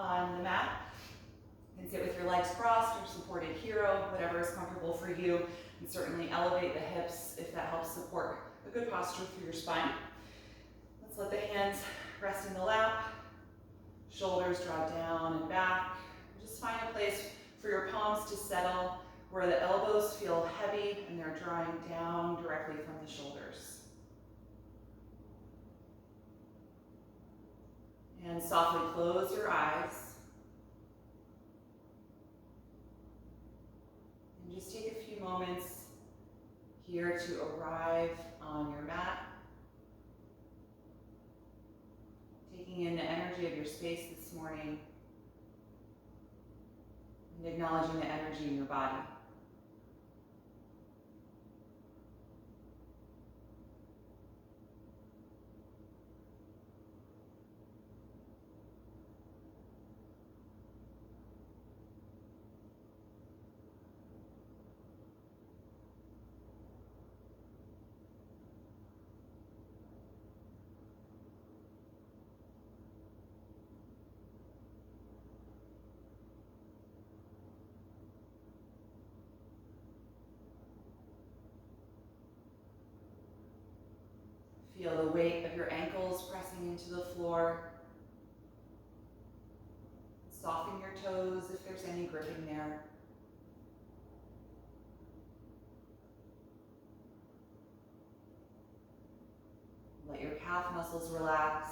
on the mat. You can sit with your legs crossed or supported hero, whatever is comfortable for you, and certainly elevate the hips if that helps support a good posture through your spine. Let's let the hands rest in the lap, shoulders draw down and back. Just find a place for your palms to settle where the elbows feel heavy and they're drawing down directly from the shoulders. And softly close your eyes. And just take a few moments here to arrive on your mat. Taking in the energy of your space this morning and acknowledging the energy in your body. Feel the weight of your ankles pressing into the floor. Soften your toes if there's any gripping there. Let your calf muscles relax.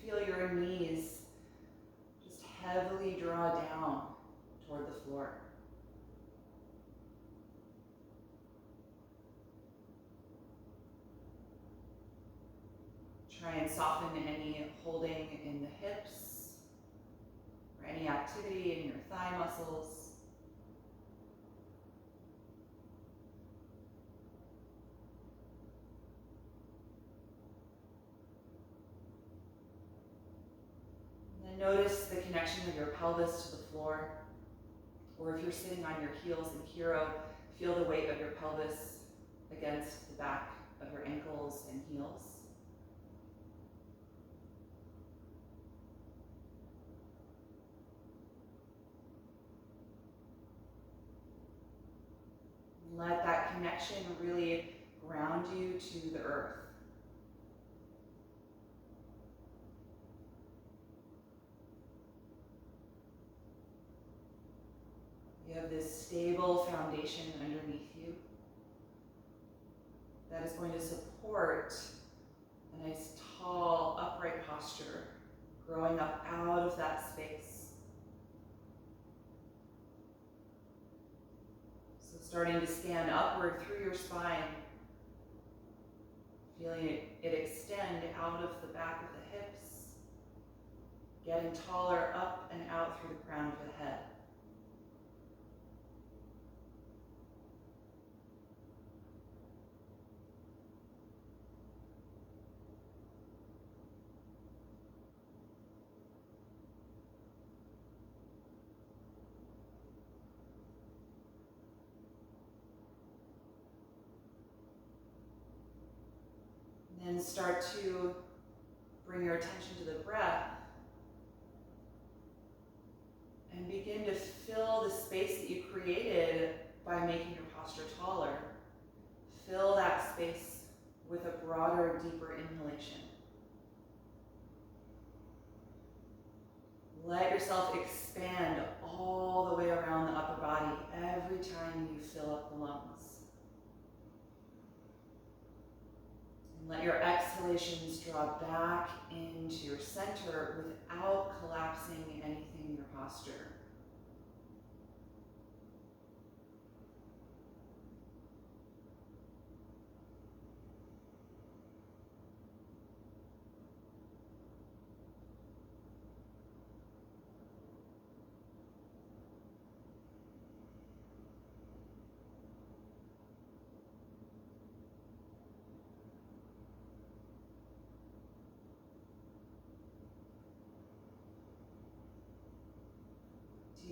Feel your knees just heavily draw down toward the floor. Try and soften any holding in the hips or any activity in your thigh muscles. And then notice the connection of your pelvis to the floor, or if you're sitting on your heels in hero, feel the weight of your pelvis against the back of your ankles and heels. Let that connection really ground you to the earth. You have this stable foundation underneath you that is going to support a nice, tall, upright posture, growing up out of that space. Starting to scan upward through your spine, feeling it extend out of the back of the hips, getting taller up and out through the crown of the head. Then start to bring your attention to the breath and begin to fill the space that you created by making your posture taller. Fill that space with a broader, deeper inhalation. Let yourself expand all the way around the upper body every time you fill up the lungs. Let your exhalations draw back into your center without collapsing anything in your posture.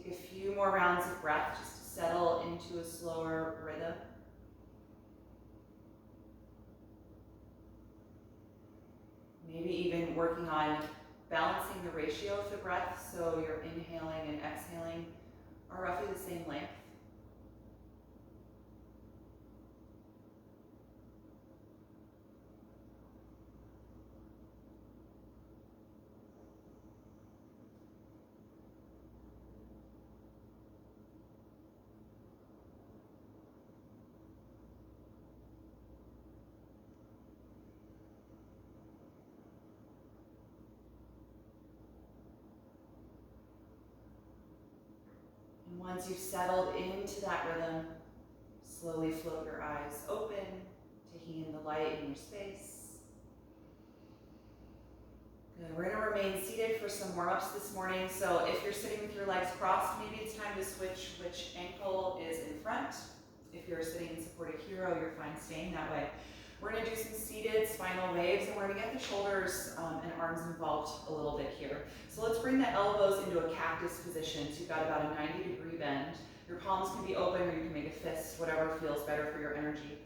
Take a few more rounds of breath just to settle into a slower rhythm. Maybe even working on balancing the ratio of the breath so your inhaling and exhaling are roughly the same length. And once you've settled into that rhythm, slowly float your eyes open, taking in the light in your space. Good. We're going to remain seated for some warm-ups this morning. So if you're sitting with your legs crossed, maybe it's time to switch which ankle is in front. If you're sitting in supported hero, you're fine staying that way. We're going to do some seated spinal waves, and we're going to get the shoulders and arms involved a little bit here. So let's bring the elbows into a cactus position. So you've got about a 90-degree bend. Your palms can be open, or you can make a fist, whatever feels better for your energy.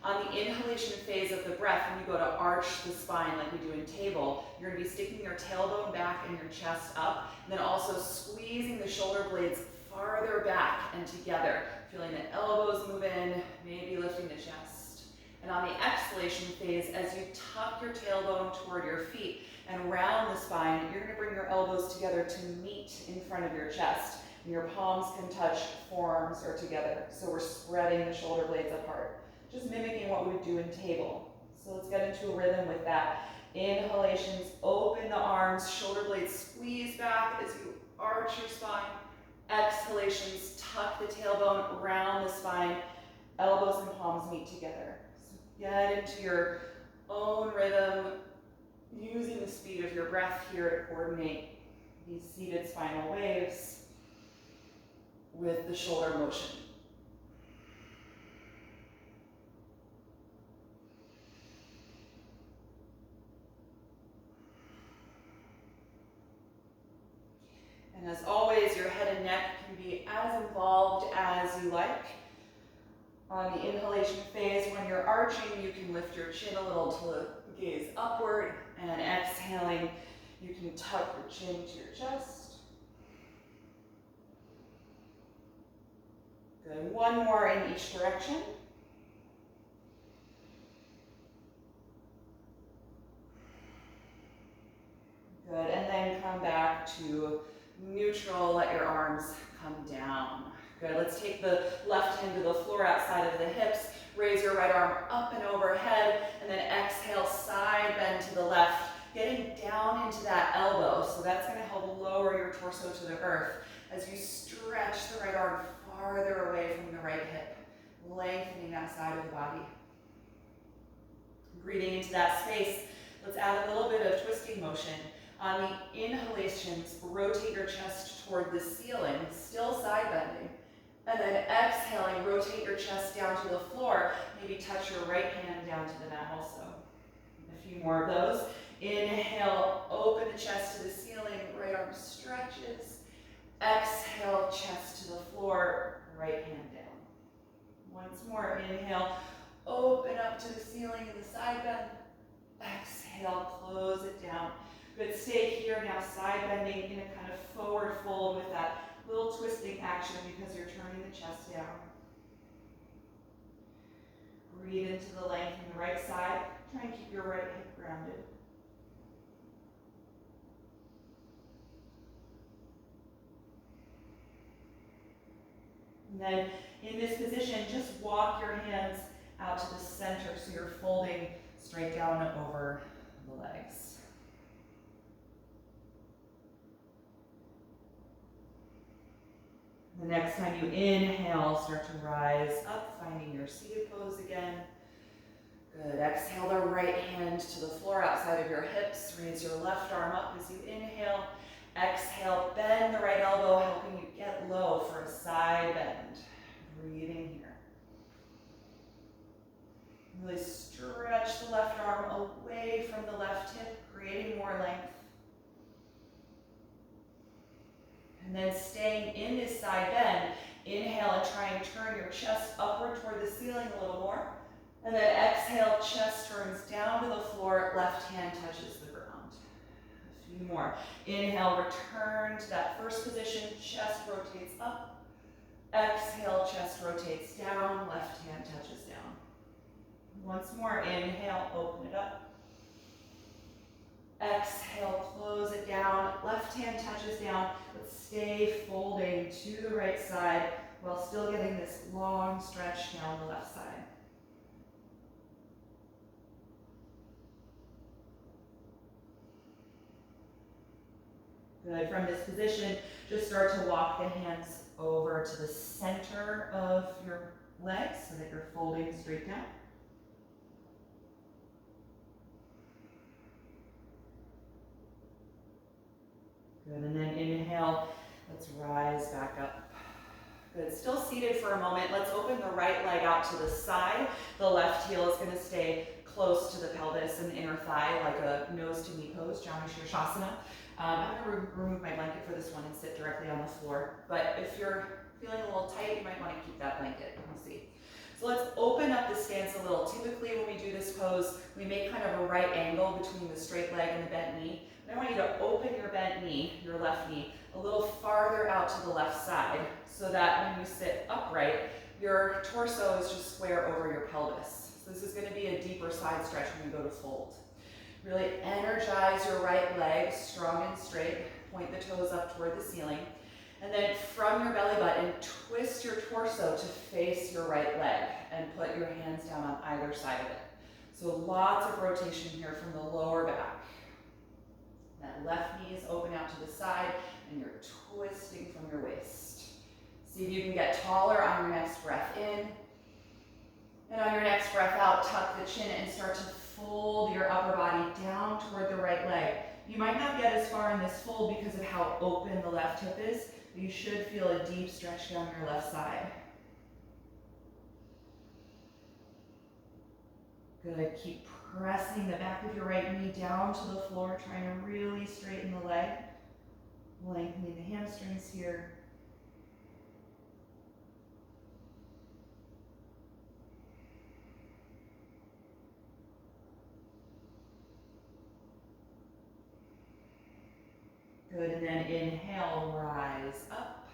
On the inhalation phase of the breath, when you go to arch the spine like we do in table, you're going to be sticking your tailbone back and your chest up, and then also squeezing the shoulder blades farther back and together, feeling the elbows move in, maybe lifting the chest. And on the exhalation phase, as you tuck your tailbone toward your feet and round the spine, you're going to bring your elbows together to meet in front of your chest. And your palms can touch, forearms are together. So we're spreading the shoulder blades apart, just mimicking what we would do in table. So let's get into a rhythm with that. Inhalations, open the arms, shoulder blades squeeze back as you arch your spine. Exhalations, tuck the tailbone, round the spine, elbows and palms meet together. So get into your own rhythm, using the speed of your breath here to coordinate these seated spinal waves with the shoulder motion. And as always, your head and neck can be as involved as you like. On the inhalation phase, when you're arching, you can lift your chin a little to gaze upward, and exhaling, you can tuck your chin to your chest. Good. One more in each direction. Good. And then come back to neutral. Let your arms come down. Good. Let's take the left hand to the floor outside of the hips. Raise your right arm up and overhead, and then exhale, side bend to the left, getting down into that elbow. So that's going to help lower your torso to the earth as you stretch the right arm farther away from the right hip, lengthening that side of the body. Breathing into that space, let's add a little bit of twisting motion. On the inhalations, rotate your chest toward the ceiling, still side bending. And then exhaling, rotate your chest down to the floor. Maybe touch your right hand down to the mat also. A few more of those. Inhale, open the chest to the ceiling, right arm stretches. Exhale, chest to the floor, right hand down. Once more, inhale, open up to the ceiling in the side bend. Exhale, close it down. Good, stay here now, side bending in a kind of forward fold with that little twisting action because you're turning the chest down. Breathe into the length in the right side. Try and keep your right hip grounded. And then in this position, just walk your hands out to the center so you're folding straight down over the legs. The next time you inhale, start to rise up, finding your seated pose again. Good. Exhale the right hand to the floor outside of your hips. Raise your left arm up as you inhale. Exhale, bend the right elbow, helping you get low for a side bend. Breathing here. Really stretch the left arm away from the left hip, creating more length. And then staying in this side bend, inhale and try and turn your chest upward toward the ceiling a little more. And then exhale, chest turns down to the floor, left hand touches the ground. A few more. Inhale, return to that first position, chest rotates up. Exhale, chest rotates down, left hand touches down. Once more, inhale, open it up. Exhale, close it down, left hand touches down, but stay folding to the right side while still getting this long stretch down the left side. Good. From this position, just start to walk the hands over to the center of your legs so that you're folding straight down. Good, and then inhale, let's rise back up. Good, still seated for a moment. Let's open the right leg out to the side. The left heel is gonna stay close to the pelvis and the inner thigh, like a nose to knee pose, Janu Shirshasana. I'm gonna remove my blanket for this one and sit directly on the floor. But if you're feeling a little tight, you might wanna keep that blanket. We'll see. So let's open up the stance a little. Typically when we do this pose, we make kind of a right angle between the straight leg and the bent knee. And I want you to open your bent knee, your left knee, a little farther out to the left side so that when you sit upright, your torso is just square over your pelvis. So this is going to be a deeper side stretch when you go to fold. Really energize your right leg, strong and straight. Point the toes up toward the ceiling. And then from your belly button, twist your torso to face your right leg and put your hands down on either side of it. So lots of rotation here from the lower back. That left knee is open out to the side and you're twisting from your waist. See if you can get taller on your next breath in. And on your next breath out, tuck the chin and start to fold your upper body down toward the right leg. You might not get as far in this fold because of how open the left hip is, but you should feel a deep stretch down your left side. Good, keep pressing the back of your right knee down to the floor, trying to really straighten the leg. Lengthening the hamstrings here. Good, and then inhale, rise up.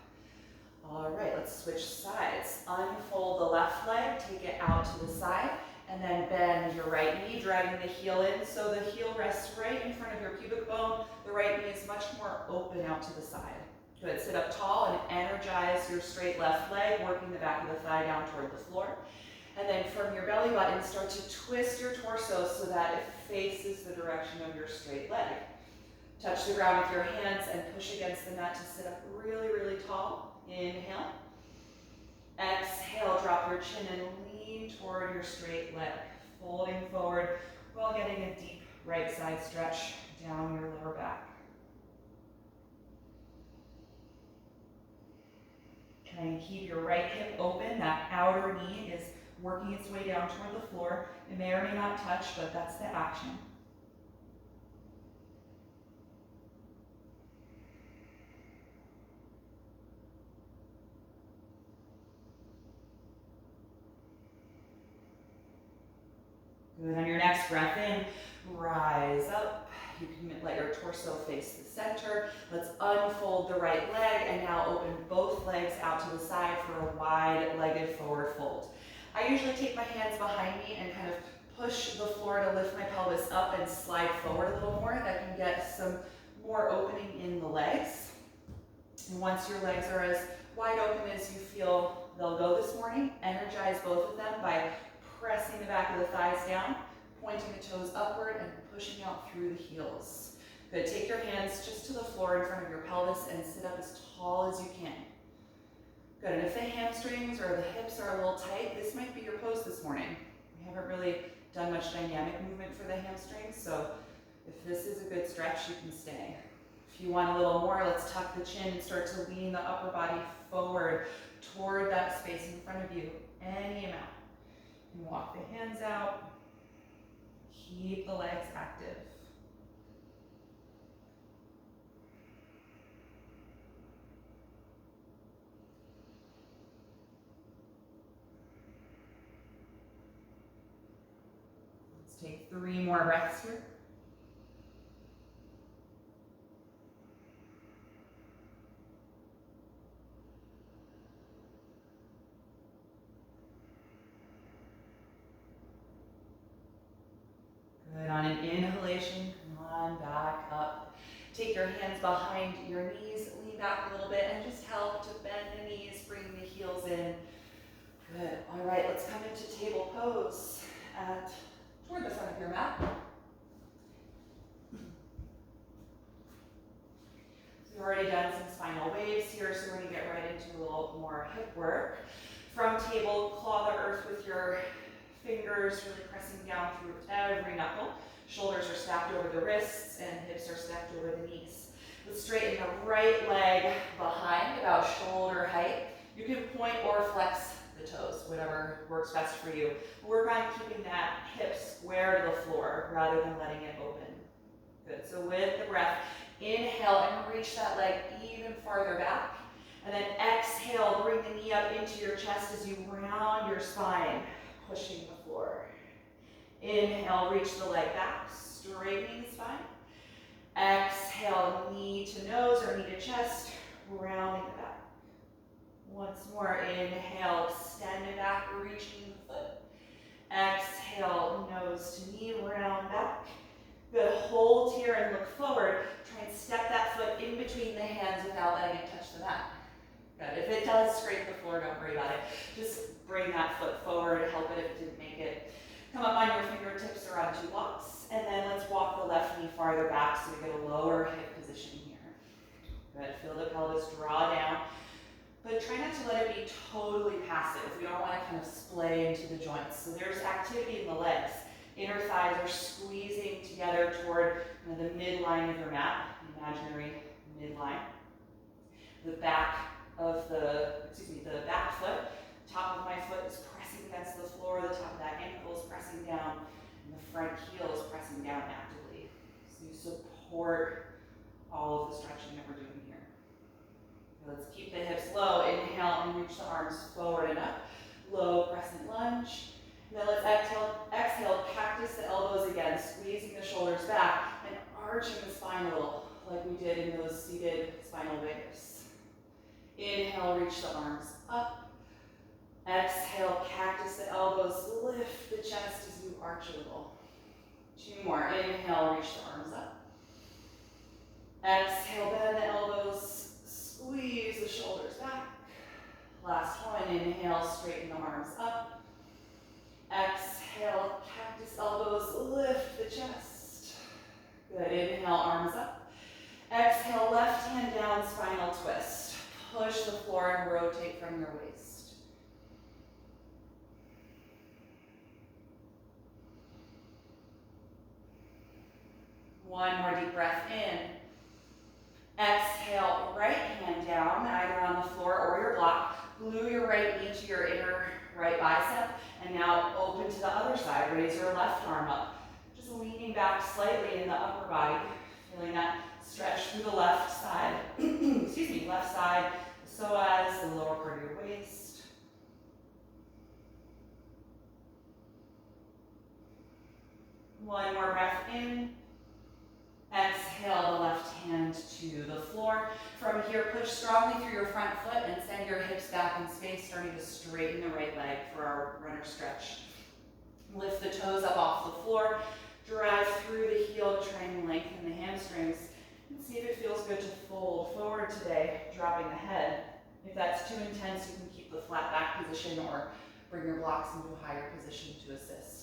All right, let's switch sides. Unfold the left leg, take it out to the side, and then bend your right knee, dragging the heel in so the heel rests right in front of your pubic bone. The right knee is much more open out to the side. Good, sit up tall and energize your straight left leg, working the back of the thigh down toward the floor. And then from your belly button, start to twist your torso so that it faces the direction of your straight leg. Touch the ground with your hands and push against the mat to sit up really, really tall. Inhale. Exhale, drop your chin and lean toward your straight leg, folding forward while getting a deep right side stretch down your lower back. Try and keep your right hip open. That outer knee is working its way down toward the floor. It may or may not touch, but that's the action. Good. On your next breath in, rise up. You can let your torso face the center. Let's unfold the right leg and now open both legs out to the side for a wide-legged forward fold. I usually take my hands behind me and kind of push the floor to lift my pelvis up and slide forward a little more. That can get some more opening in the legs. And once your legs are as wide open as you feel they'll go this morning, energize both of them by pressing the back of the thighs down, pointing the toes upward and pushing out through the heels. Good, take your hands just to the floor in front of your pelvis and sit up as tall as you can. Good, and if the hamstrings or the hips are a little tight, this might be your pose this morning. We haven't really done much dynamic movement for the hamstrings, so if this is a good stretch, you can stay. If you want a little more, let's tuck the chin and start to lean the upper body forward toward that space in front of you, any amount. And walk the hands out. Keep the legs active. take 3 more breaths here. Good, on an inhalation, come on back up. Take your hands behind your knees, lean back a little bit, and just help to bend the knees, bring the heels in. Good, all right, let's come into table pose toward the front of your mat. We've already done some spinal waves here, so we're gonna get right into a little more hip work. From table, claw the earth with your fingers, really pressing down through every knuckle. Shoulders are stacked over the wrists and hips are stacked over the knees. Let's straighten the right leg behind, about shoulder height. You can point or flex the toes, whatever works best for you. Work on keeping that hip square to the floor rather than letting it open. Good, so with the breath, inhale and reach that leg even farther back. And then exhale, bring the knee up into your chest as you round your spine, pushing the floor. Inhale, reach the leg back, straightening the spine. Exhale, knee to nose or knee to chest, rounding it back. Once more, inhale, extend it back, reaching the foot. Exhale, nose to knee, round back. Good, hold here and look forward. Try and step that foot in between the hands without letting it touch the mat. Good, if it does scrape the floor, don't worry about it. Just bring that foot forward, help it if it didn't make it. Come up on your fingertips or on 2 blocks, and then let's walk the left knee farther back so we get a lower hip position here. Good, feel the pelvis draw down, but try not to let it be totally passive. We don't want to kind of splay into the joints. So there's activity in the legs. Inner thighs are squeezing together toward the midline of your mat, imaginary midline. The back of the back foot, top of my foot is pressing against the floor, the top of that ankle is pressing down, and the front heel is pressing down actively. So you support all of the stretching that we're doing here. Let's keep the hips low. Inhale and reach the arms forward and up. Low crescent lunge. And then let's exhale, cactus the elbows again, squeezing the shoulders back and arching the spine a little, like we did in those seated spinal waves. Inhale, reach the arms up. Exhale, cactus the elbows, lift the chest as you arch a little. 2 more. Inhale, reach the arms up. Exhale, bend the elbows, squeeze the shoulders back. Last one. Inhale, straighten the arms up. Exhale, cactus elbows, lift the chest. Good, inhale, arms up. Exhale, left hand down, spinal twist. Push the floor and rotate from your waist. One more deep breath in. Exhale, right hand down, either on the floor or your block. Glue your right knee to your inner right bicep, and now open to the other side. Raise your left arm up. Just leaning back slightly in the upper body, feeling that stretch through the left side, left side, the psoas, the lower part of your waist. One more breath in. Exhale the left hand to the floor. From here, push strongly through your front foot and send your hips back in space, starting to straighten the right leg for our runner stretch. Lift the toes up off the floor. Drive through the heel to try and lengthen the hamstrings. And see if it feels good to fold forward today, dropping the head. If that's too intense, you can keep the flat back position or bring your blocks into a higher position to assist.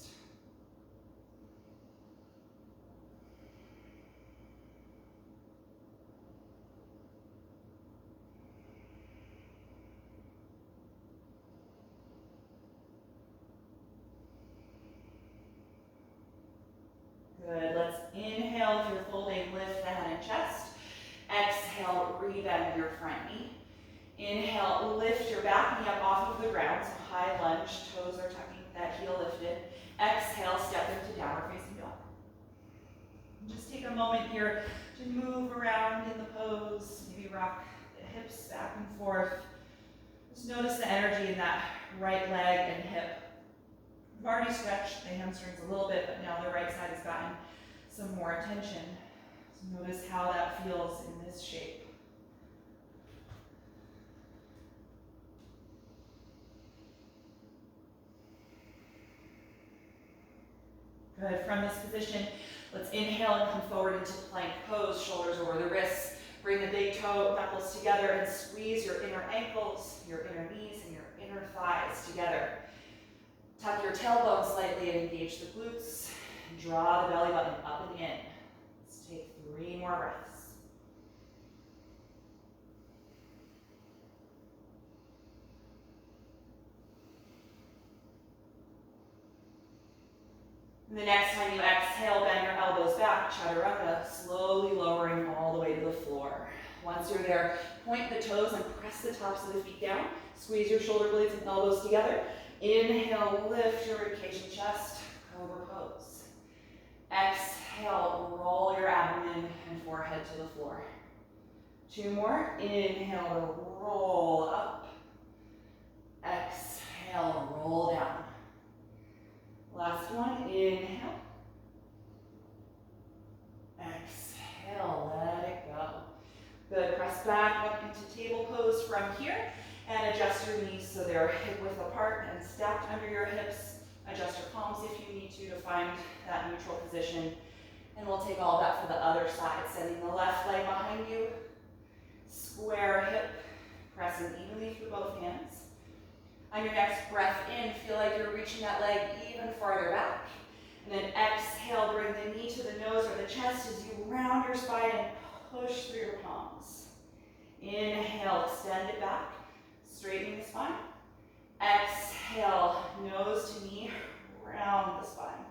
Good, let's inhale if you're folding, lift the head and chest. Exhale, rebend your front knee. Inhale, lift your back knee up off of the ground, so high lunge, toes are tucking, that heel lifted. Exhale, step into downward facing dog. Just take a moment here to move around in the pose, maybe rock the hips back and forth. Just notice the energy in that right leg and hip. I've already stretched the hamstrings a little bit, but now the right side has gotten some more attention. So notice how that feels in this shape. Good. From this position, let's inhale and come forward into plank pose, shoulders over the wrists. Bring the big toe knuckles together and squeeze your inner ankles, your inner knees, and your inner thighs together. Tuck your tailbone slightly and engage the glutes. And draw the belly button up and in. Let's take 3 more breaths. And the next time you exhale, bend your elbows back, chaturanga, slowly lowering all the way to the floor. Once you're there, point the toes and press the tops of the feet down. Squeeze your shoulder blades and elbows together. Inhale, lift your ribcage and chest, cobra pose. Exhale, roll your abdomen and forehead to the floor. 2 more. Inhale, roll up. Exhale, roll down. Last one. Inhale. Exhale, let it go. Good. Press back up into table pose from here and adjust your knees so they're hip width apart and stacked under your hips. Adjust your palms if you need to find that neutral position. And we'll take all of that for the other side, sending the left leg behind you. Square hip, pressing evenly through both hands. On your next breath in, feel like you're reaching that leg even farther back. And then exhale, bring the knee to the nose or the chest as you round your spine and push through your palms. Inhale, extend it back, straightening the spine. Exhale, nose to knee, round the spine.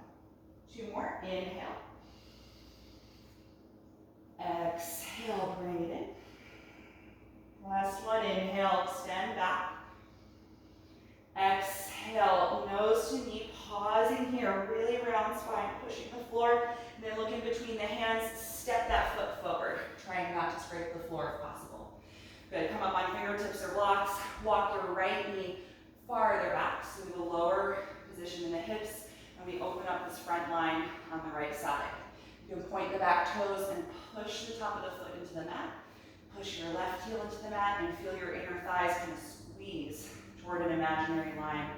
2 more. Inhale. Exhale, bring it in. Last one. Inhale, extend back. Exhale, nose to knee, pausing here, really round spine, pushing the floor, and then look in between the hands, step that foot forward, trying not to scrape the floor if possible. Good. Come up on fingertips or blocks. Walk your right knee farther back, so the lower position in the hips, and we open up this front line on the right side. You can point the back toes and push the top of the foot into the mat. Push your left heel into the mat and feel your inner thighs kind of squeeze toward an imaginary line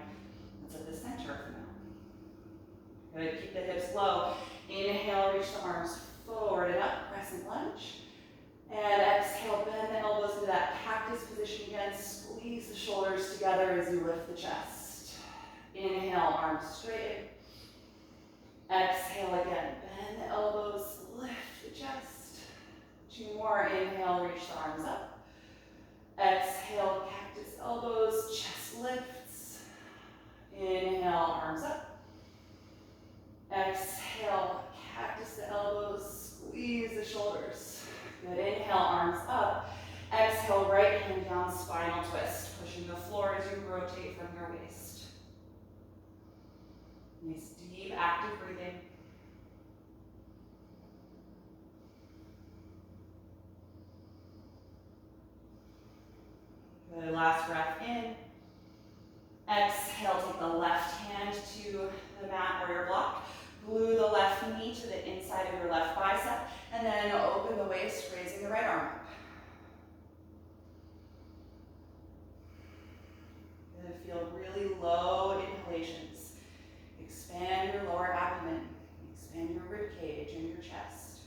that's at the center of the mat. Good. Keep the hips low. Inhale, reach the arms forward and up, crescent lunge. And exhale, bend the elbows into that cactus position again. Squeeze the shoulders together as you lift the chest. Inhale, arms straight. Exhale again, bend the elbows, lift the chest. 2 more. Inhale, reach the arms up. Exhale, cactus elbows, chest lifts. Inhale, arms up. Exhale, cactus the elbows, squeeze the shoulders. Good. Inhale, arms up. Exhale, right hand down, spinal twist, pushing the floor as you rotate from your waist. Nice, deep, active breathing. Good. Last breath in. Exhale, take the left hand to the mat or your block. Glue the left knee to the inside of your left bicep, and then open the waist, raising the right arm up. Good. Feel really low inhalations. Expand your lower abdomen. Expand your rib cage and your chest.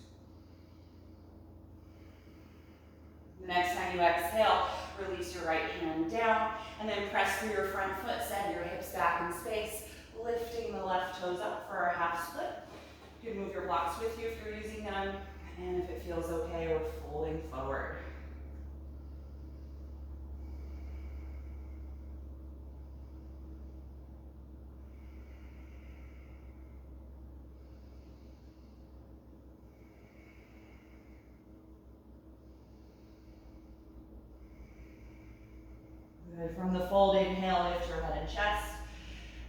The next time you exhale, release your right hand down, and then press through your front foot. Send your hips back in space, lifting the left toes up for a half split. You can move your blocks with you if you're using them, and if it feels okay, we're folding forward. Good. From the fold, inhale, lift your head and chest.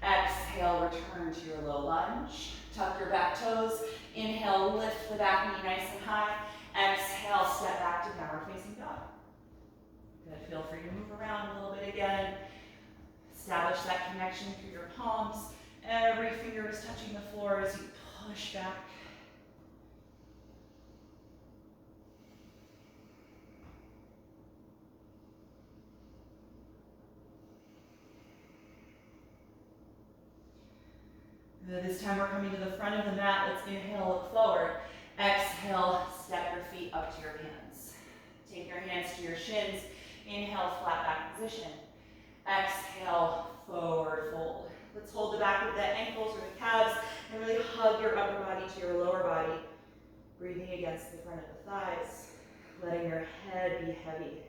Exhale, return to your low lunge. Tuck your back toes. Inhale, lift the back knee nice and high. Exhale, step back to downward facing dog. Good. Feel free to move around a little bit again. Establish that connection through your palms Every finger is touching the floor as you push back. This time we're coming to the front of the mat. Let's inhale, look forward. Exhale, step your feet up to your hands. Take your hands to your shins. Inhale, flat back position. Exhale, forward fold. Let's hold the back of the ankles or the calves and really hug your upper body to your lower body. Breathing against the front of the thighs, letting your head be heavy.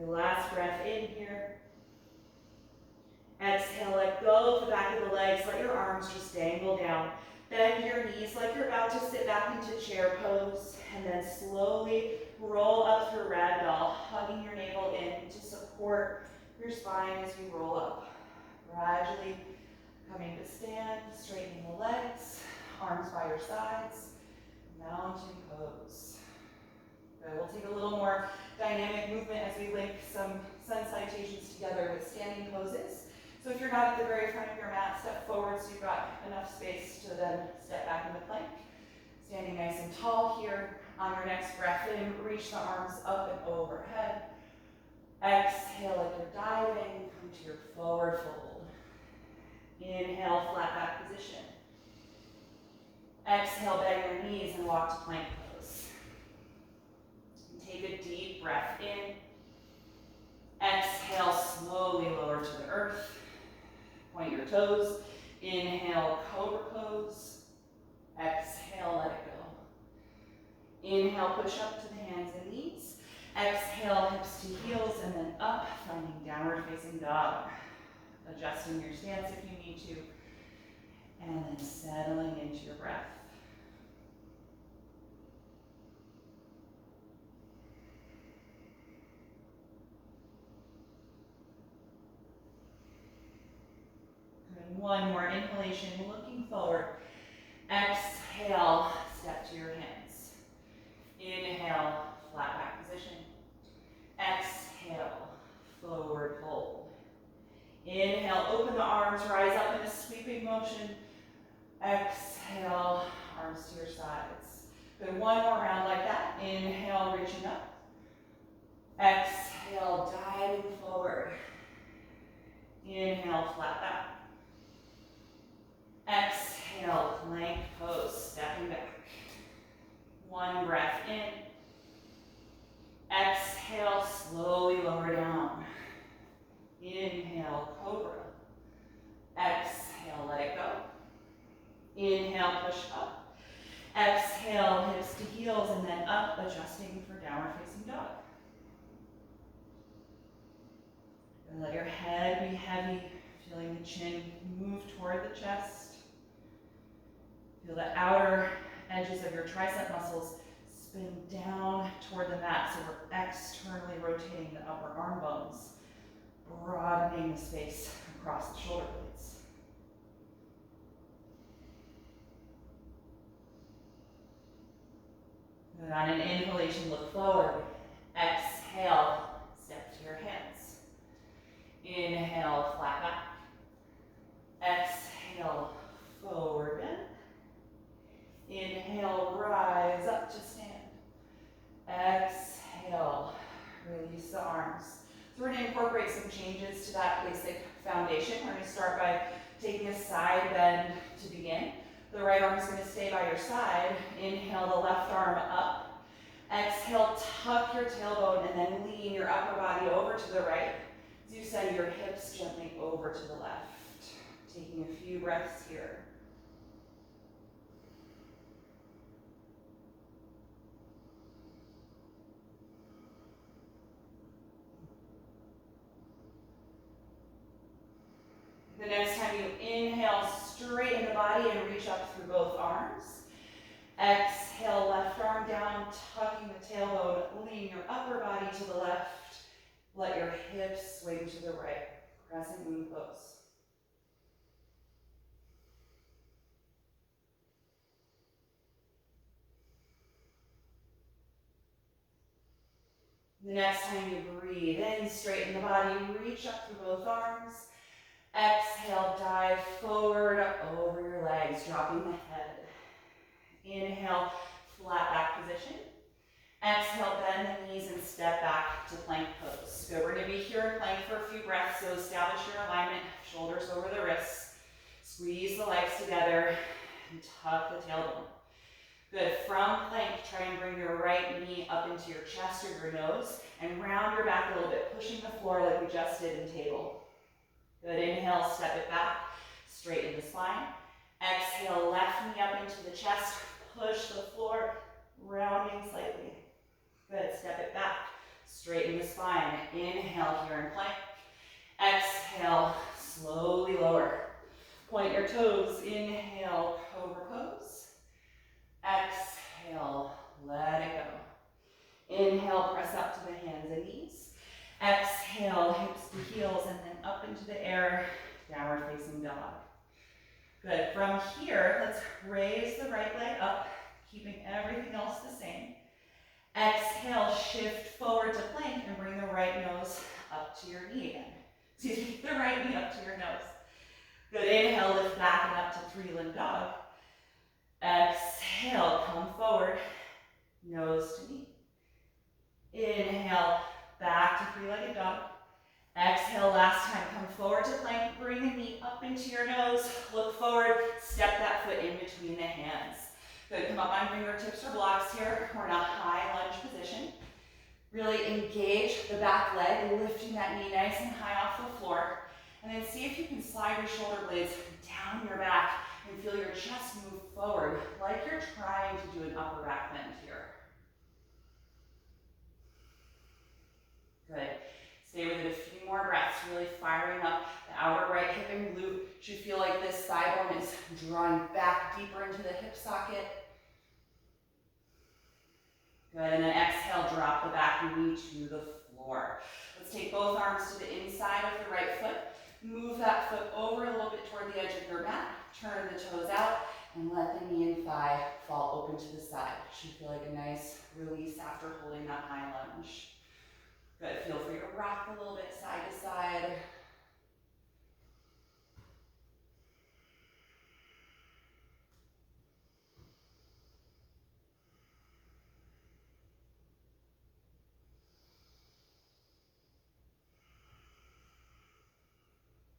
Last breath in here. Exhale, let go of the back of the legs. Let your arms just dangle down. Bend your knees like you're about to sit back into chair pose. And then slowly roll up through ragdoll, hugging your navel in to support your spine as you roll up. Gradually coming to stand, straightening the legs, arms by your sides, mountain pose. Good. We'll take a little more dynamic movement as we link some sun salutations together with standing poses. So if you're not at the very front of your mat, step forward so you've got enough space to then step back into plank. Standing nice and tall here. On your next breath in, reach the arms up and overhead. Exhale like you're diving, come to your forward fold. Inhale, flat back position. Exhale, bend your knees and walk to plank pose. Take a deep breath in. Exhale, slowly lower to the earth. Point your toes. Inhale, cobra pose. Exhale, let it go. Inhale, push up to the hands and knees. Exhale, hips to heels, and then up, finding downward facing dog. Adjusting your stance if you need to. And then settling into your breath. One more inhalation, looking forward. Exhale, step to your hands. Inhale, flat back position. Exhale, forward fold. Inhale, open the arms, rise up in a sweeping motion. Exhale, arms to your sides. Good, one more round like that. Inhale, reaching up. Exhale, diving forward. Inhale, flat back. Exhale, plank pose, stepping back. One breath in. Exhale, slowly lower down. Inhale, cobra. Exhale, let it go. Inhale, push up. Exhale, hips to heels, and then up, adjusting for downward facing dog. And let your head be heavy, feeling the chin move toward the chest. Feel the outer edges of your tricep muscles spin down toward the mat, so we're externally rotating the upper arm bones, broadening the space across the shoulder blades. And on an inhalation, look forward. Exhale, step to your hands. Inhale, flat back. Exhale, forward bend. Inhale, rise up to stand. Exhale, release the arms. So we're going to incorporate some changes to that basic foundation. We're going to start by taking a side bend to begin. The right arm is going to stay by your side. Inhale the left arm up. Exhale, tuck your tailbone and then lean your upper body over to the right. As you send your hips gently over to the left. Taking a few breaths here. The next time you inhale, straighten the body and reach up through both arms. Exhale, left arm down, tucking the tailbone, lean your upper body to the left. Let your hips swing to the right. Crescent moon pose. The next time you breathe in, straighten the body, reach up through both arms. Exhale, dive forward over your legs, dropping the head. Inhale, flat back position. Exhale, bend the knees and step back to plank pose. Good, we're gonna be here in plank for a few breaths, so establish your alignment, shoulders over the wrists. Squeeze the legs together and tuck the tailbone. Good, from plank, try and bring your right knee up into your chest or your nose and round your back a little bit, pushing the floor like we just did in table. Good, inhale, step it back, straighten the spine. Exhale, left knee up into the chest, push the floor, rounding slightly. Good, step it back, straighten the spine. Inhale here in plank. Exhale, slowly lower. Point your toes, inhale, cobra pose. Exhale, let it go. Inhale, press up to the hands and knees. Exhale, hips to heels, and then up into the air, downward facing dog. Good, from here, let's raise the right leg up, keeping everything else the same. Exhale, shift forward to plank and bring the right nose up to your knee again. Excuse me, the right knee up to your nose. Good, inhale, lift back and up to three-limb dog. Exhale, come forward, nose to knee. Inhale, back to three-legged dog. Exhale, last time, come forward to plank, bring the knee up into your nose, look forward, step that foot in between the hands. Good, come up on fingertips or blocks here. We're in a high lunge position. Really engage the back leg, lifting that knee nice and high off the floor. And then see if you can slide your shoulder blades down your back and feel your chest move forward, like you're trying to do an upper back bend here. Good. Stay with it a few more breaths, really firing up the outer right hip and glute. Should feel like this thigh bone is drawing back deeper into the hip socket. Good, and then exhale, drop the back knee to the floor. Let's take both arms to the inside of the right foot. Move that foot over a little bit toward the edge of your mat. Turn the toes out and let the knee and thigh fall open to the side. Should feel like a nice release after holding that high lunge. Good, feel free to rock a little bit side to side.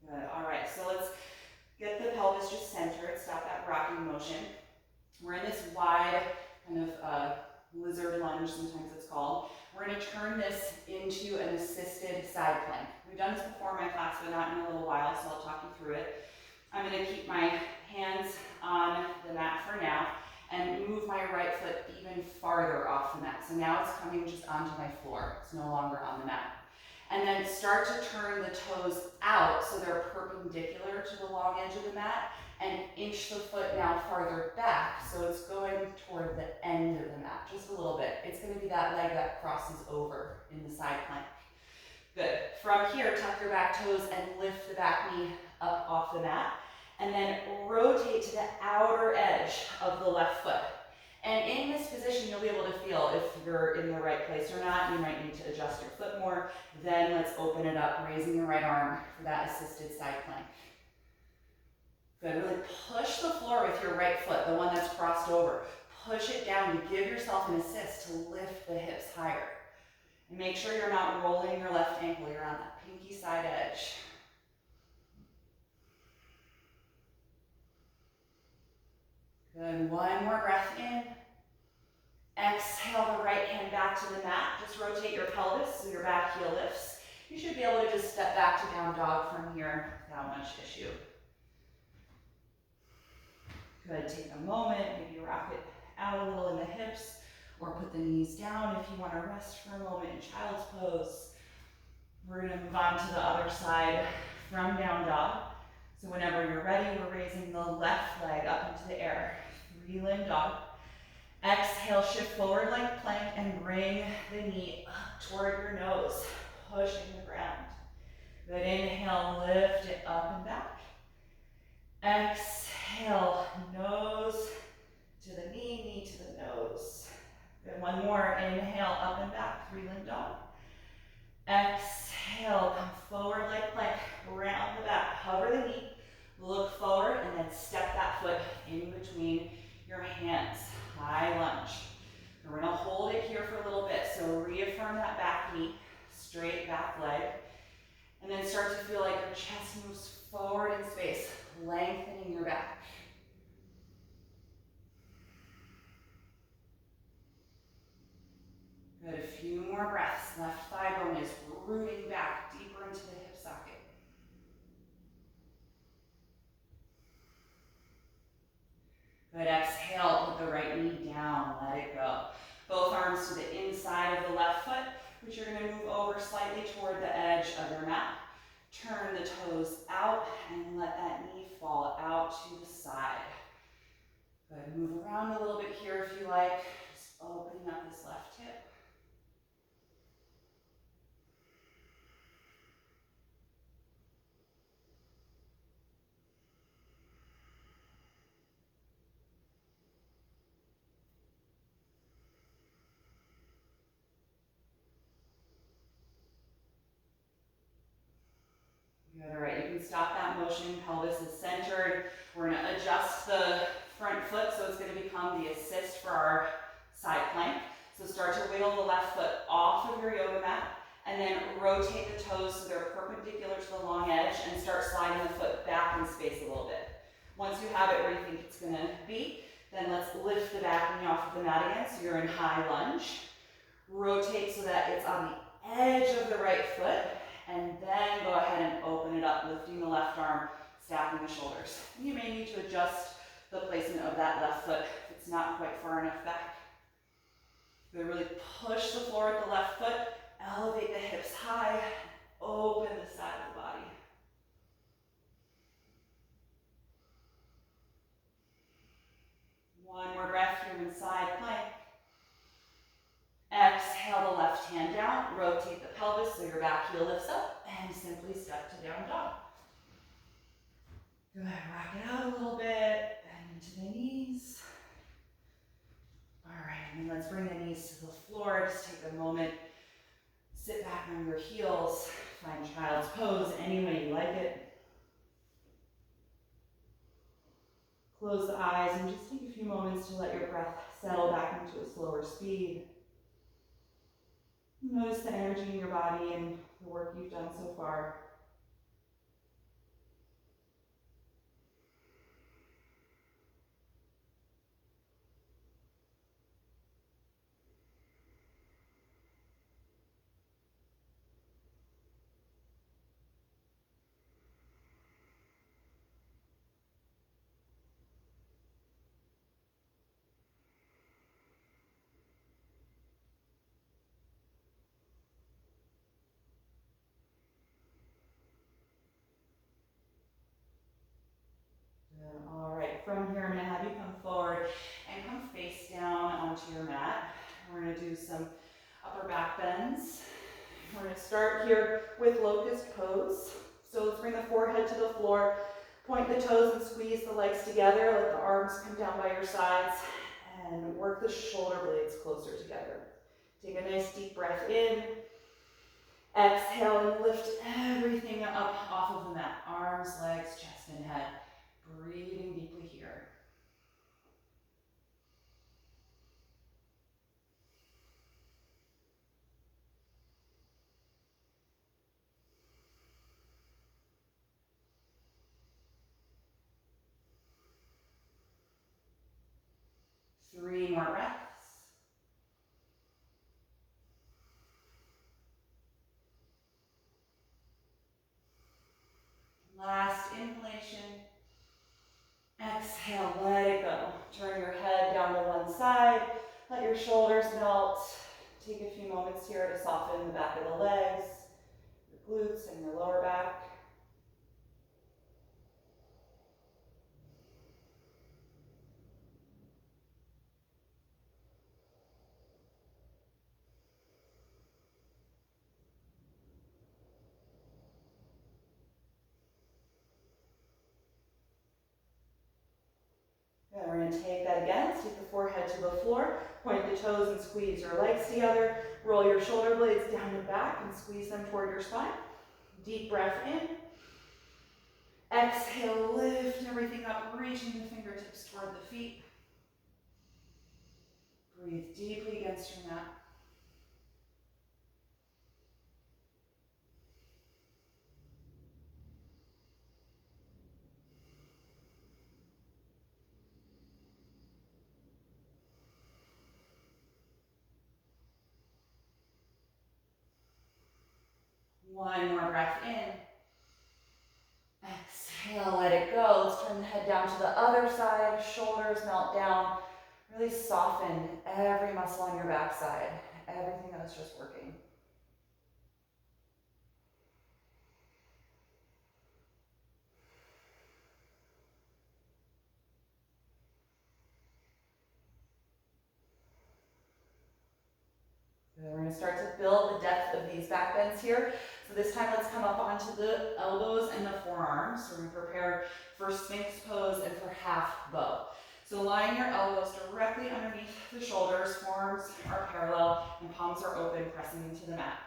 Good, all right, so let's get the pelvis just centered, stop that rocking motion. We're in this wide kind of lizard lunge, sometimes it's called. We're gonna turn this into an assisted side plank. We've done this before in my class, but not in a little while, so I'll talk you through it. I'm gonna keep my hands on the mat for now and move my right foot even farther off the mat. So now it's coming just onto my floor. It's no longer on the mat. And then start to turn the toes out so they're perpendicular to the long edge of the mat, and inch the foot now farther back so it's going toward the end of the mat, just a little bit. It's going to be that leg that crosses over in the side plank. Good. From here, tuck your back toes and lift the back knee up off the mat, and then rotate to the outer edge of the left foot. And in this position, you'll be able to feel if you're in the right place or not. You might need to adjust your foot more. Then let's open it up, raising your right arm for that assisted side plank. Good, really push the floor with your right foot, the one that's crossed over. Push it down to give yourself an assist to lift the hips higher. And make sure you're not rolling your left ankle, you're on that pinky side edge. Good, one more breath in. Exhale the right hand back to the mat. Just rotate your pelvis so your back heel lifts. You should be able to just step back to down dog from here without much issue. Good, take a moment, maybe rock it out a little in the hips, or put the knees down if you want to rest for a moment in child's pose. We're going to move on to the other side from down dog. So whenever you're ready, we're raising the left leg up into the air. Three-limb dog. Exhale, shift forward like plank and bring the knee up toward your nose, pushing the ground. Good, inhale, lift it up and back. Exhale, nose to the knee to the nose. Good, one more, inhale, up and back, three-limb dog. Exhale, come forward like plank, round the back, hover the knee, look forward, and then step that foot in between your hands. High lunge. We're gonna hold it here for a little bit, so reaffirm that back knee, straight back leg, and then start to feel like your chest moves forward in space, lengthening your back. Good, a few more breaths. Left thigh bone is rooting back deeper into the hip socket. Good, exhale, put the right knee down, let it go. Both arms to the inside of the left foot, which you're gonna move over slightly toward the edge of your mat. Turn the toes out and let that knee fall out to the side. Good, move around a little bit here if you like, just opening up this left hip. Good, all right, you can stop that motion, pelvis is centered. We're gonna adjust the front foot so it's gonna become the assist for our side plank. So start to wiggle the left foot off of your yoga mat and then rotate the toes so they're perpendicular to the long edge and start sliding the foot back in space a little bit. Once you have it where you think it's gonna be, then let's lift the back knee off of the mat again so you're in high lunge. Rotate so that it's on the edge of the right foot. And then go ahead and open it up, lifting the left arm, stacking the shoulders. You may need to adjust the placement of that left foot if it's not quite far enough back. You'll really push the floor with the left foot, elevate the hips high, open the side of the body. One more breath here in side plank. Exhale the left hand down, rotate the pelvis so your back heel lifts up, and simply step to down dog. Go ahead, rock it out a little bit, bend into the knees. All right, and then let's bring the knees to the floor. Just take a moment, sit back on your heels, find child's pose any way you like it. Close the eyes and just take a few moments to let your breath settle back into a slower speed. Notice the energy in your body and the work you've done so far. Good. All right, from here I'm going to have you come forward and come face down onto your mat. We're going to do some upper back bends. We're going to start here with locust pose. So let's bring the forehead to the floor, point the toes and squeeze the legs together, let the arms come down by your sides, and work the shoulder blades closer together. Take a nice deep breath in. Exhale and lift everything up off of the mat. Arms, legs, chest, and head. Breathing deeply here. Three more breaths. Last inhalation. Exhale, let it go. Turn your head down to one side. Let your shoulders melt. Take a few moments here to soften the back of the legs, your glutes and your lower back. Good. We're going to take that again. Let's take the forehead to the floor, point the toes and squeeze your legs together. Roll your shoulder blades down and back and squeeze them toward your spine. Deep breath in. Exhale, lift everything up, reaching the fingertips toward the feet. Breathe deeply against your mat. One more breath in. Exhale, let it go. Let's turn the head down to the other side. Shoulders melt down. Really soften every muscle on your backside. Everything that was just working. Good. We're going to start to build the depth of these back bends here. So this time let's come up onto the elbows and the forearms. So we're going to prepare for Sphinx pose and for half bow. So lying your elbows directly underneath the shoulders, forearms are parallel, and palms are open, pressing into the mat.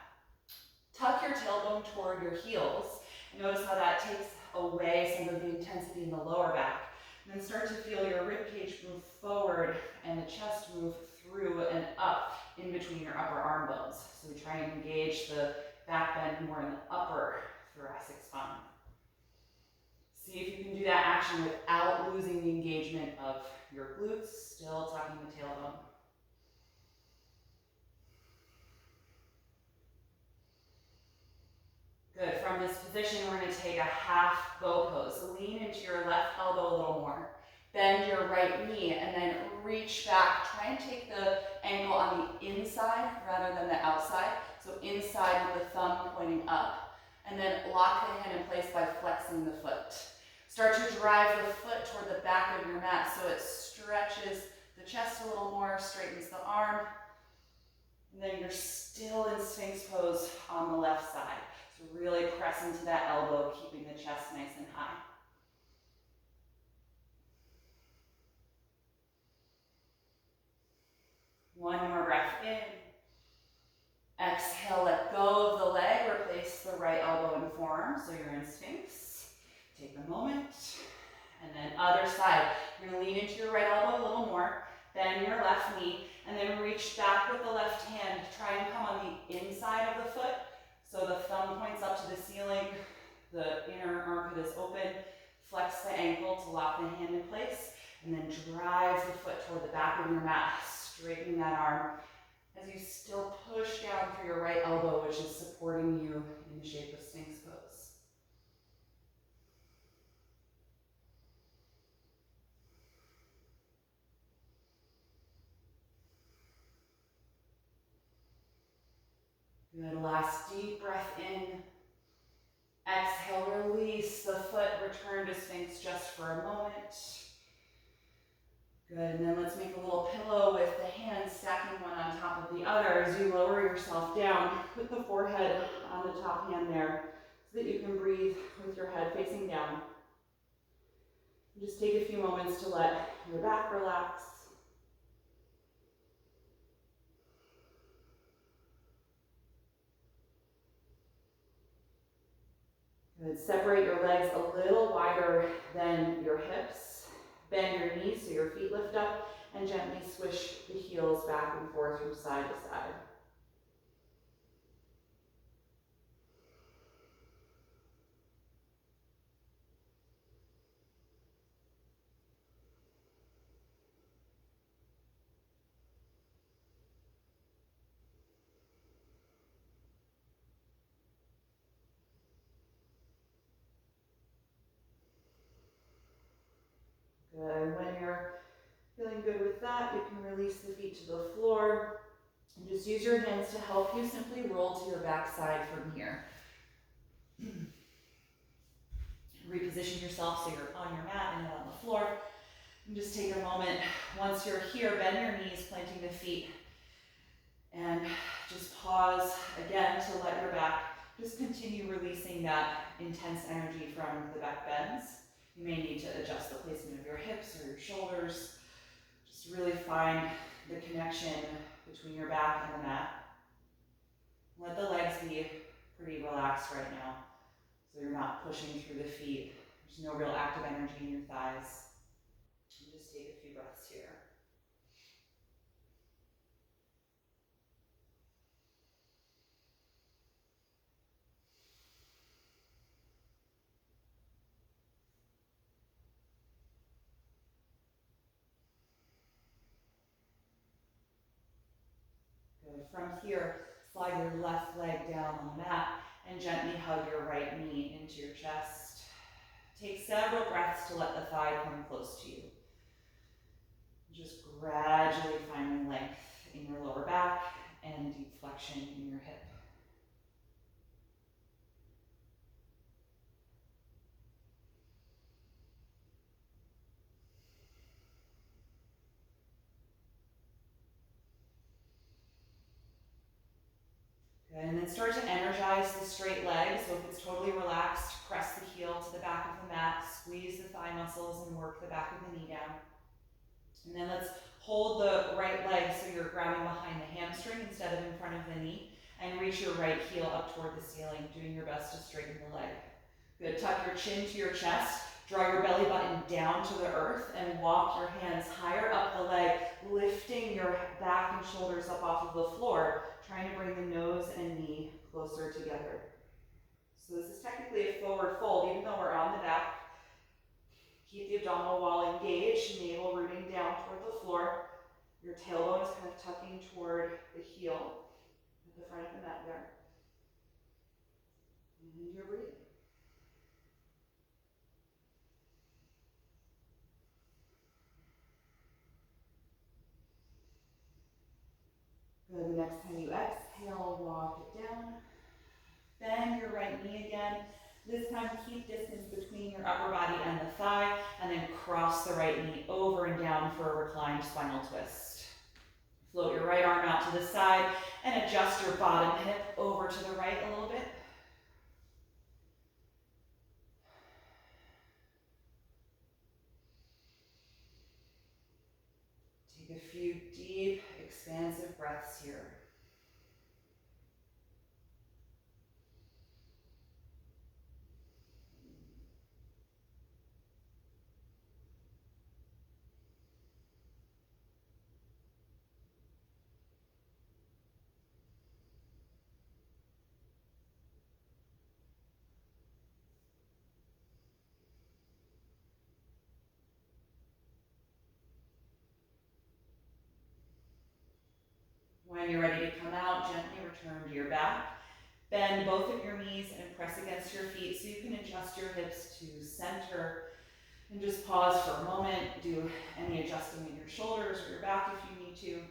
Tuck your tailbone toward your heels. And notice how that takes away some of the intensity in the lower back. And then start to feel your rib cage move forward and the chest move through and up in between your upper arm bones. So we try and engage the back bend more in the upper thoracic spine. See if you can do that action without losing the engagement of your glutes, still tucking the tailbone. Good. From this position, we're going to take a half bow pose. So lean into your left elbow a little more. Bend your right knee and then reach back. Try and take the ankle on the inside rather than the outside. So inside with the thumb pointing up. And then lock the hand in place by flexing the foot. Start to drive the foot toward the back of your mat so it stretches the chest a little more, straightens the arm. And then you're still in Sphinx pose on the left side. So really press into that elbow, keeping the chest nice and high. One more breath in. Exhale, let go of the leg, replace the right elbow and forearm, so you're in Sphinx. Take a moment, and then other side. You're gonna lean into your right elbow a little more, bend your left knee, and then reach back with the left hand. Try and come on the inside of the foot, so the thumb points up to the ceiling, the inner armpit is open. Flex the ankle to lock the hand in place, and then drive the foot toward the back of your mat, straightening that arm as you still push down through your right elbow, which is supporting you in the shape of Sphinx pose. Good, last deep breath in. Exhale, release the foot, return to Sphinx just for a moment. Good, and then let's make a little pillow with the hands stacking one on top of the other. As you lower yourself down, put the forehead on the top hand there so that you can breathe with your head facing down. Just take a few moments to let your back relax. Good, separate your legs a little wider than your hips. Bend your knees so your feet lift up, and gently swish the heels back and forth from side to side. Good. When you're feeling good with that, you can release the feet to the floor and just use your hands to help you simply roll to your back side from here. Reposition yourself so you're on your mat and not on the floor. And just take a moment. Once you're here, bend your knees, planting the feet. And just pause again to let your back just continue releasing that intense energy from the back bends. You may need to adjust the placement of your hips or your shoulders. Just really find the connection between your back and the mat. Let the legs be pretty relaxed right now, so you're not pushing through the feet. There's no real active energy in your thighs. And just take a few breaths here. Good. From here, slide your left leg down on the mat and gently hug your right knee into your chest. Take several breaths to let the thigh come close to you. Just gradually finding length in your lower back and deep flexion in your hip. Good, and then start to energize the straight leg. So if it's totally relaxed, press the heel to the back of the mat, squeeze the thigh muscles and work the back of the knee down. And then let's hold the right leg so you're grabbing behind the hamstring instead of in front of the knee, and reach your right heel up toward the ceiling, doing your best to straighten the leg. Good, tuck your chin to your chest, draw your belly button down to the earth, and walk your hands higher up the leg, lifting your back and shoulders up off of the floor, trying to bring the nose and knee closer together. So this is technically a forward fold, even though we're on the back. Keep the abdominal wall engaged, navel rooting down toward the floor. Your tailbone is kind of tucking toward the heel at the front of the mat there. And you're breathing. Good, the next time you exhale, walk it down. Bend your right knee again. This time keep distance between your upper body and the thigh, and then cross the right knee over and down for a reclined spinal twist. Float your right arm out to the side and adjust your bottom hip over to the right a little bit. Take a few deep, expansive breaths here. When you're ready to come out, gently return to your back. Bend both of your knees and press against your feet so you can adjust your hips to center. And just pause for a moment. Do any adjusting in your shoulders or your back if you need to.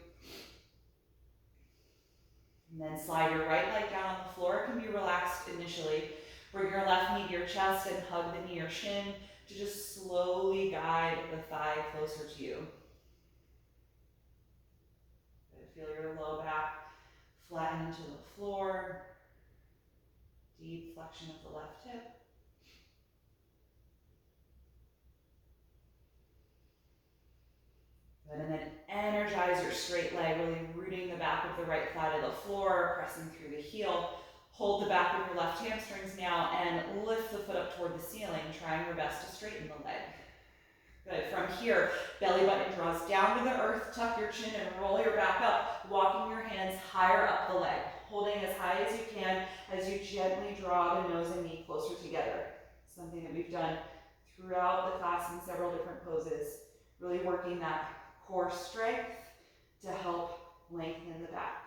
And then slide your right leg down on the floor. It can be relaxed initially. Bring your left knee to your chest and hug the knee or shin to just slowly guide the thigh closer to you. Feel your low back flatten into the floor. Deep flexion of the left hip. Good, and then energize your straight leg, really rooting the back of the right thigh to the floor, pressing through the heel. Hold the back of your left hamstrings now and lift the foot up toward the ceiling, trying your best to straighten the leg. Good, from here, belly button draws down to the earth, tuck your chin and roll your back up, walking your hands higher up the leg, holding as high as you can as you gently draw the nose and knee closer together. Something that we've done throughout the class in several different poses, really working that core strength to help lengthen the back.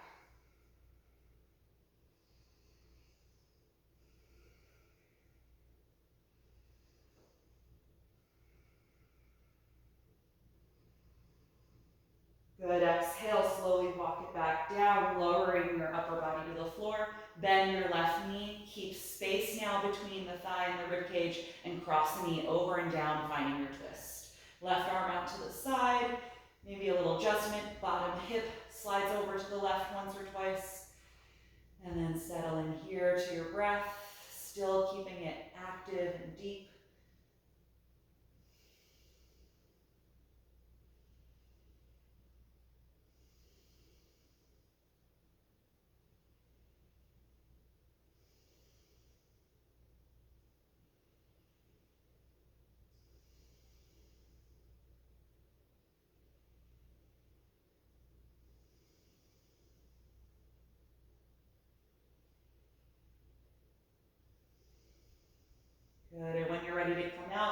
Good, exhale, slowly walk it back down, lowering your upper body to the floor. Bend your left knee, keep space now between the thigh and the rib cage, and cross the knee over and down, finding your twist. Left arm out to the side, maybe a little adjustment, bottom hip slides over to the left once or twice, and then settle in here to your breath, still keeping it active and deep.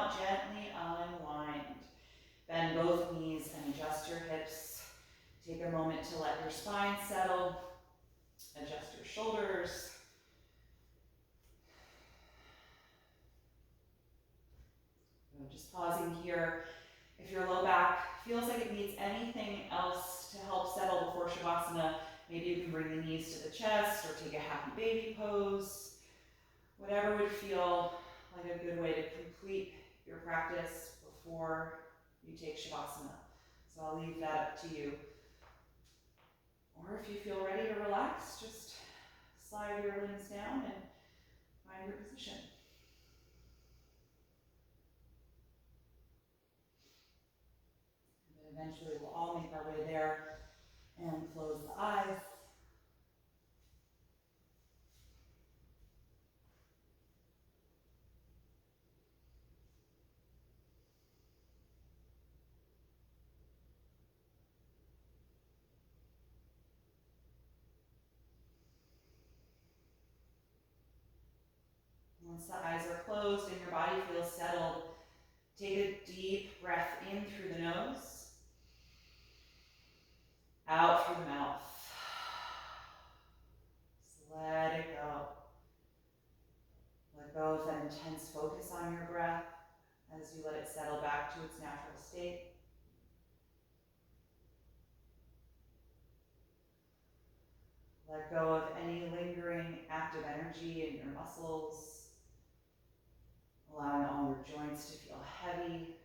now, gently unwind. Bend both knees and adjust your hips. Take a moment to let your spine settle. Adjust your shoulders. Just pausing here. If your low back feels like it needs anything else to help settle before Shavasana, maybe you can bring the knees to the chest or take a happy baby pose. Whatever would feel like a good way to complete your practice before you take Shavasana. So I'll leave that up to you. Or if you feel ready to relax, just slide your limbs down and find your position. And then eventually we'll all make our way there and close the eyes. Once the eyes are closed and your body feels settled, take a deep breath in through the nose, out through the mouth. Just let it go. Let go of that intense focus on your breath as you let it settle back to its natural state. Let go of any lingering active energy in your muscles, allowing all your joints to feel heavy.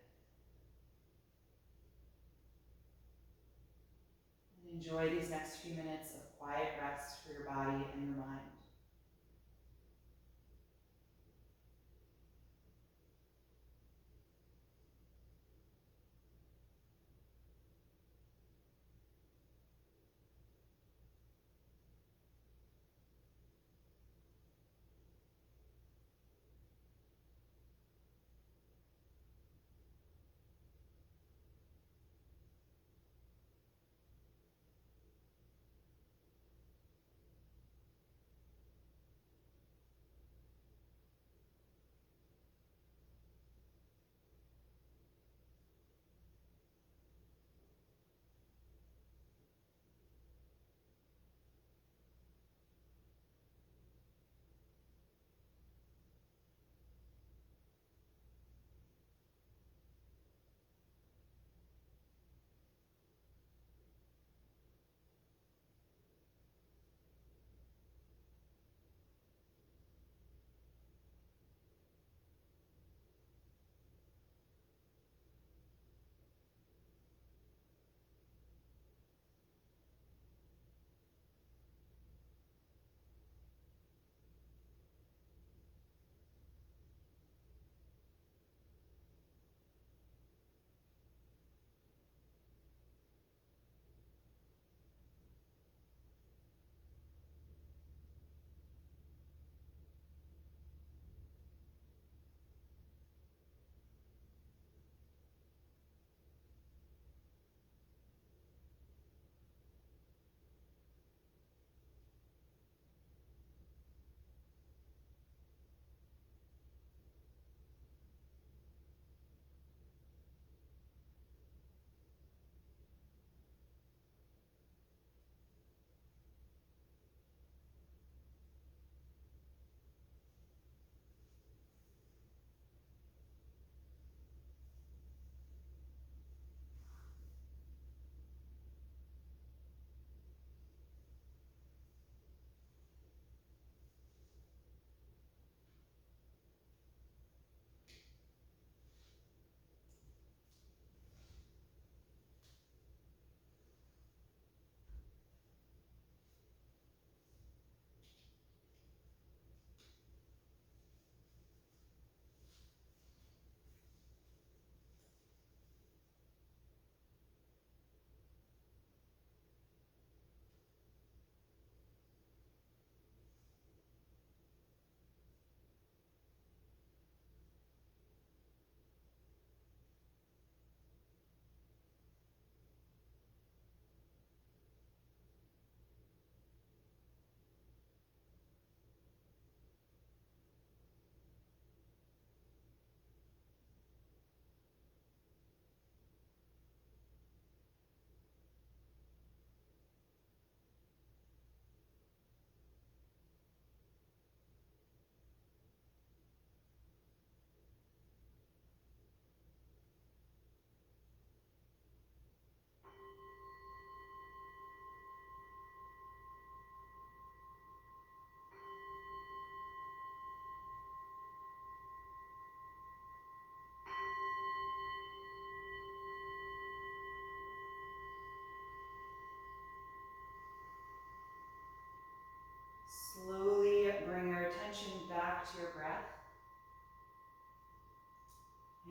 And enjoy these next few minutes of quiet rest for your body and your mind.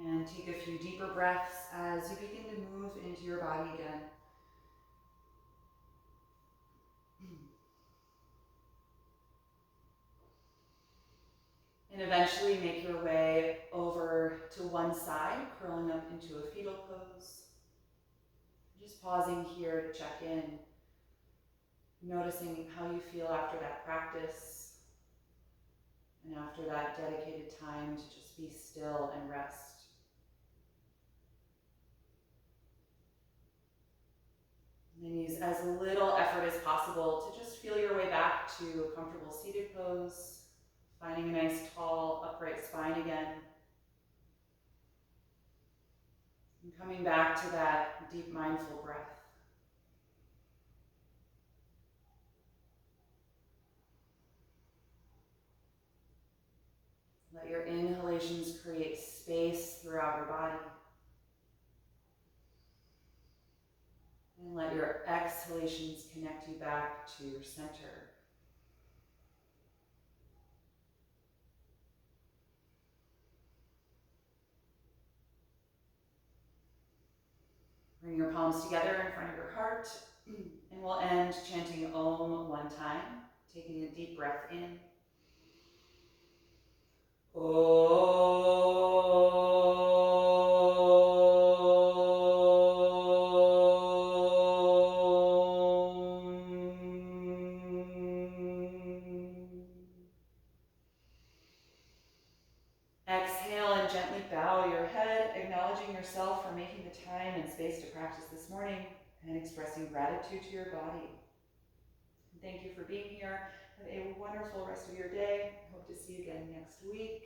And take a few deeper breaths as you begin to move into your body again. And eventually make your way over to one side, curling up into a fetal pose. Just pausing here to check in, noticing how you feel after that practice and after that dedicated time to just be still and rest. And use as little effort as possible to just feel your way back to a comfortable seated pose, finding a nice tall upright spine again. And coming back to that deep mindful breath. Let your inhalations create space throughout your body. And let your exhalations connect you back to your center. Bring your palms together in front of your heart, and we'll end chanting Om one time, taking a deep breath in. Exhale and gently bow your head, acknowledging yourself for making the time and space to practice this morning and expressing gratitude to your body. Thank you for being here. Have a wonderful rest of your day. Hope to see you again next week.